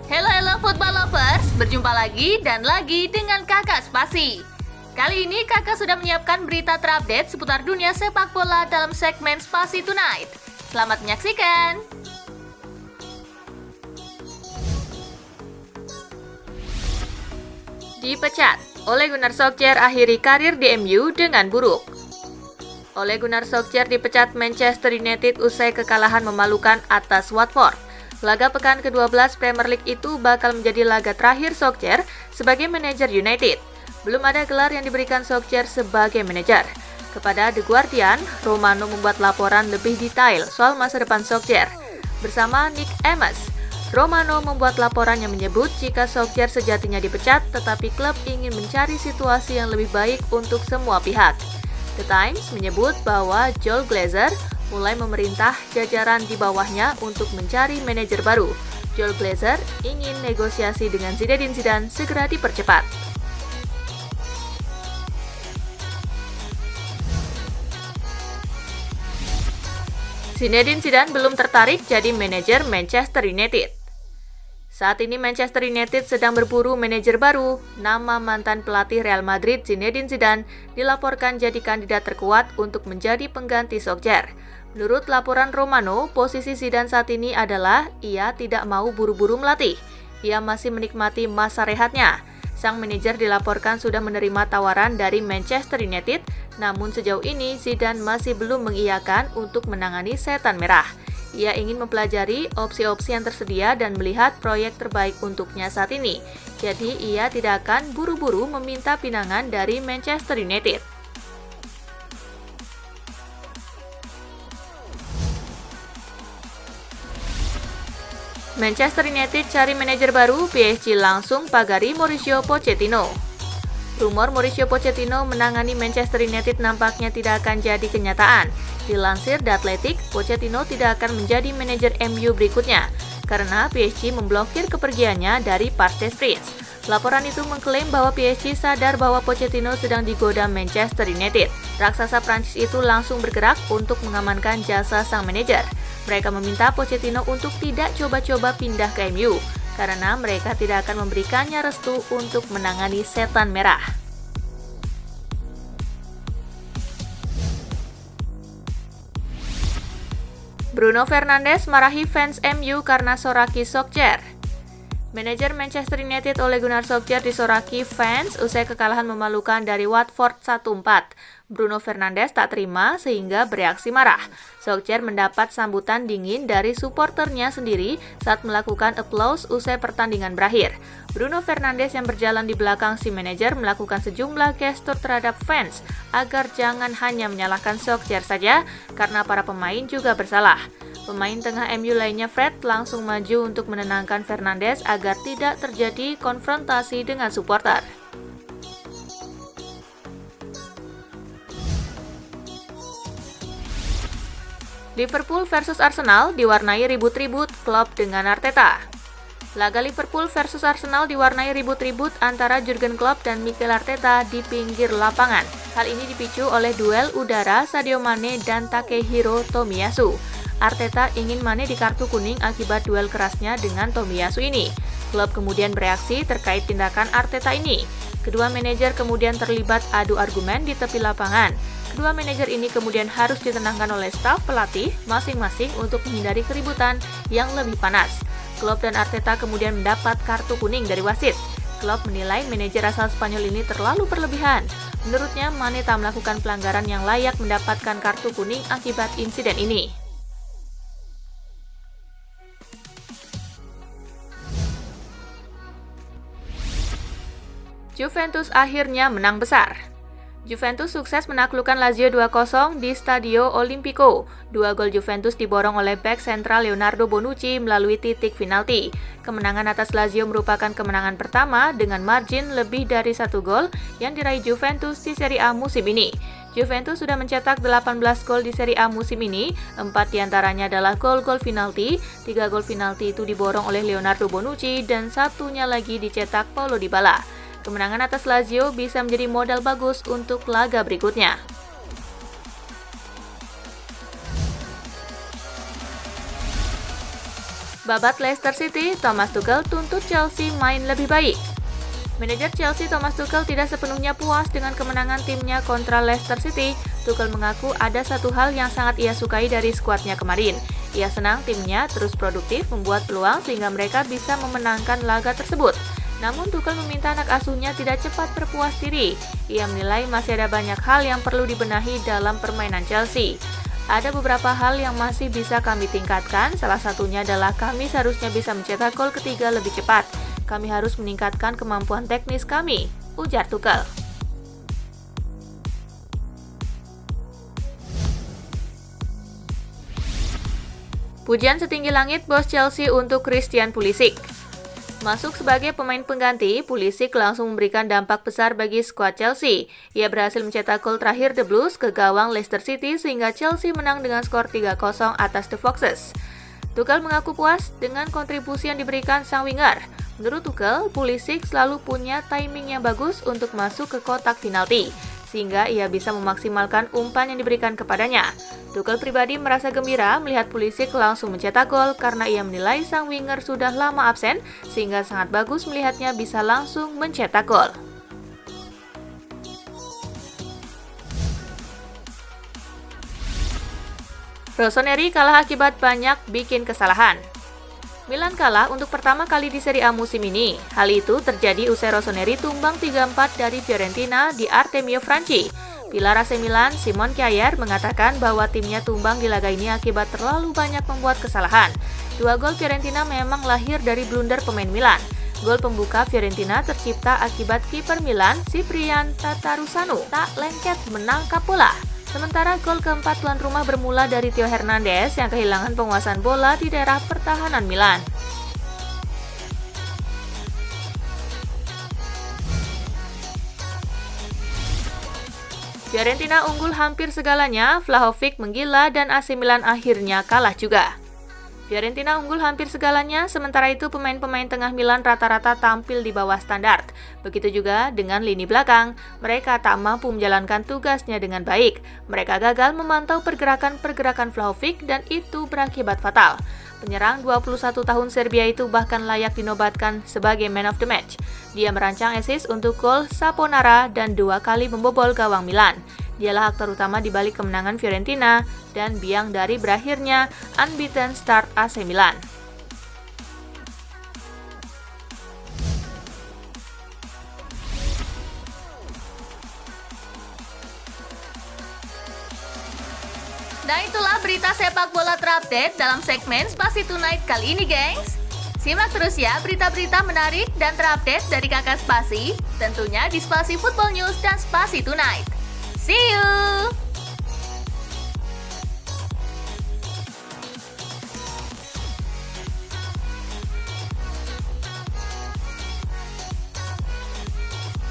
Halo football lovers, berjumpa lagi dan lagi dengan Kakak Spasi. Kali ini Kakak sudah menyiapkan berita terupdate seputar dunia sepak bola dalam segmen Spasi Tonight. Selamat menyaksikan. Dipecat, Ole Gunnar Solskjaer akhiri karir di MU dengan buruk. Ole Gunnar Solskjaer dipecat Manchester United usai kekalahan memalukan atas Watford. Laga pekan ke-12 Premier League itu bakal menjadi laga terakhir Solskjaer sebagai manajer United. Belum ada gelar yang diberikan Solskjaer sebagai manajer. Kepada The Guardian, Romano membuat laporan lebih detail soal masa depan Solskjaer. Bersama Nick Amos, Romano membuat laporan yang menyebut jika Solskjaer sejatinya dipecat, tetapi klub ingin mencari situasi yang lebih baik untuk semua pihak. The Times menyebut bahwa Joel Glazer mulai memerintah jajaran di bawahnya untuk mencari manajer baru. Joel Glazer ingin negosiasi dengan Zinedine Zidane segera dipercepat. Zinedine Zidane belum tertarik jadi manajer Manchester United. Saat ini Manchester United sedang berburu manajer baru. Nama mantan pelatih Real Madrid Zinedine Zidane dilaporkan jadi kandidat terkuat untuk menjadi pengganti Solskjaer. Menurut laporan Romano, posisi Zidane saat ini adalah ia tidak mau buru-buru melatih. Ia masih menikmati masa rehatnya. Sang manajer dilaporkan sudah menerima tawaran dari Manchester United, namun sejauh ini Zidane masih belum mengiyakan untuk menangani setan merah. Ia ingin mempelajari opsi-opsi yang tersedia dan melihat proyek terbaik untuknya saat ini. Jadi ia tidak akan buru-buru meminta pinangan dari Manchester United. Manchester United cari manajer baru, PSG langsung pagari Mauricio Pochettino. Rumor Mauricio Pochettino menangani Manchester United nampaknya tidak akan jadi kenyataan. Dilansir The Athletic, Pochettino tidak akan menjadi manajer MU berikutnya karena PSG memblokir kepergiannya dari Parc des Princes. Laporan itu mengklaim bahwa PSG sadar bahwa Pochettino sedang digoda Manchester United. Raksasa Prancis itu langsung bergerak untuk mengamankan jasa sang manajer. Mereka meminta Pochettino untuk tidak coba-coba pindah ke MU karena mereka tidak akan memberikannya restu untuk menangani setan merah. Bruno Fernandes marahi fans MU karena soraki Solskjaer. Manajer Manchester United Ole Gunnar Solskjaer disoraki fans usai kekalahan memalukan dari Watford 1-4. Bruno Fernandes tak terima sehingga bereaksi marah. Solskjaer mendapat sambutan dingin dari supporternya sendiri saat melakukan aplaus usai pertandingan berakhir. Bruno Fernandes yang berjalan di belakang si manajer melakukan sejumlah gestur terhadap fans agar jangan hanya menyalahkan Solskjaer saja karena para pemain juga bersalah. Pemain tengah MU lainnya Fred langsung maju untuk menenangkan Fernandes agar tidak terjadi konfrontasi dengan supporter. Liverpool versus Arsenal diwarnai ribut-ribut Klopp dengan Arteta. Laga Liverpool versus Arsenal diwarnai ribut-ribut antara Jurgen Klopp dan Mikel Arteta di pinggir lapangan. Hal ini dipicu oleh duel udara Sadio Mane dan Takehiro Tomiyasu. Arteta ingin Mane di kartu kuning akibat duel kerasnya dengan Tomiyasu ini. Klopp kemudian bereaksi terkait tindakan Arteta ini. Kedua manajer kemudian terlibat adu argumen di tepi lapangan. Kedua manajer ini kemudian harus ditenangkan oleh staf pelatih masing-masing untuk menghindari keributan yang lebih panas. Klopp dan Arteta kemudian mendapat kartu kuning dari wasit. Klopp menilai manajer asal Spanyol ini terlalu berlebihan. Menurutnya, Mane tak melakukan pelanggaran yang layak mendapatkan kartu kuning akibat insiden ini. Juventus akhirnya menang besar. Juventus sukses menaklukkan Lazio 2-0 di Stadio Olimpico. 2 gol Juventus diborong oleh bek sentral Leonardo Bonucci melalui titik penalti. Kemenangan atas Lazio merupakan kemenangan pertama dengan margin lebih dari 1 gol yang diraih Juventus di Serie A musim ini. Juventus sudah mencetak 18 gol di Serie A musim ini, 4 diantaranya adalah gol-gol penalti, 3 gol penalti itu diborong oleh Leonardo Bonucci dan satunya lagi dicetak Paulo Dybala. Kemenangan atas Lazio bisa menjadi modal bagus untuk laga berikutnya. Babat Leicester City, Thomas Tuchel tuntut Chelsea main lebih baik. Manajer Chelsea Thomas Tuchel tidak sepenuhnya puas dengan kemenangan timnya kontra Leicester City. Tuchel mengaku ada satu hal yang sangat ia sukai dari skuadnya kemarin. Ia senang timnya terus produktif membuat peluang sehingga mereka bisa memenangkan laga tersebut. Namun Tuchel meminta anak asuhnya tidak cepat berpuas diri. Ia menilai masih ada banyak hal yang perlu dibenahi dalam permainan Chelsea. Ada beberapa hal yang masih bisa kami tingkatkan, salah satunya adalah kami seharusnya bisa mencetak gol ketiga lebih cepat. Kami harus meningkatkan kemampuan teknis kami, ujar Tuchel. Pujian setinggi langit bos Chelsea untuk Christian Pulisic. Masuk sebagai pemain pengganti, Pulisic langsung memberikan dampak besar bagi skuad Chelsea. Ia berhasil mencetak gol terakhir The Blues ke gawang Leicester City sehingga Chelsea menang dengan skor 3-0 atas The Foxes. Tuchel mengaku puas dengan kontribusi yang diberikan sang winger. Menurut Tuchel, Pulisic selalu punya timing yang bagus untuk masuk ke kotak penalti, sehingga ia bisa memaksimalkan umpan yang diberikan kepadanya. Tuchel pribadi merasa gembira melihat Pulisic langsung mencetak gol karena ia menilai sang winger sudah lama absen, sehingga sangat bagus melihatnya bisa langsung mencetak gol. Rossoneri kalah akibat banyak bikin kesalahan. Milan kalah untuk pertama kali di Serie A musim ini. Hal itu terjadi usai Rossoneri tumbang 3-4 dari Fiorentina di Artemio Franchi. Pilar AC Milan, Simon Kjaer, mengatakan bahwa timnya tumbang di laga ini akibat terlalu banyak membuat kesalahan. 2 gol Fiorentina memang lahir dari blunder pemain Milan. Gol pembuka Fiorentina tercipta akibat kiper Milan, Ciprian Tatarusanu, tak lengket menangkap bola. Sementara gol keempat tuan rumah bermula dari Theo Hernandez yang kehilangan penguasaan bola di daerah pertahanan Milan. Fiorentina unggul hampir segalanya, Vlahovic menggila dan AC Milan akhirnya kalah juga. Fiorentina unggul hampir segalanya, sementara itu pemain-pemain tengah Milan rata-rata tampil di bawah standar. Begitu juga dengan lini belakang, mereka tak mampu menjalankan tugasnya dengan baik. Mereka gagal memantau pergerakan-pergerakan Vlahovic dan itu berakibat fatal. Penyerang 21 tahun Serbia itu bahkan layak dinobatkan sebagai man of the match. Dia merancang assist untuk gol Saponara dan 2 kali membobol gawang Milan. Dialah aktor utama di balik kemenangan Fiorentina dan biang dari berakhirnya unbeaten start AC Milan. Nah itulah berita sepak bola terupdate dalam segmen Spasi Tonight kali ini, gengs. Simak terus ya berita-berita menarik dan terupdate dari kakak Spasi, tentunya di Spasi Football News dan Spasi Tonight. See you!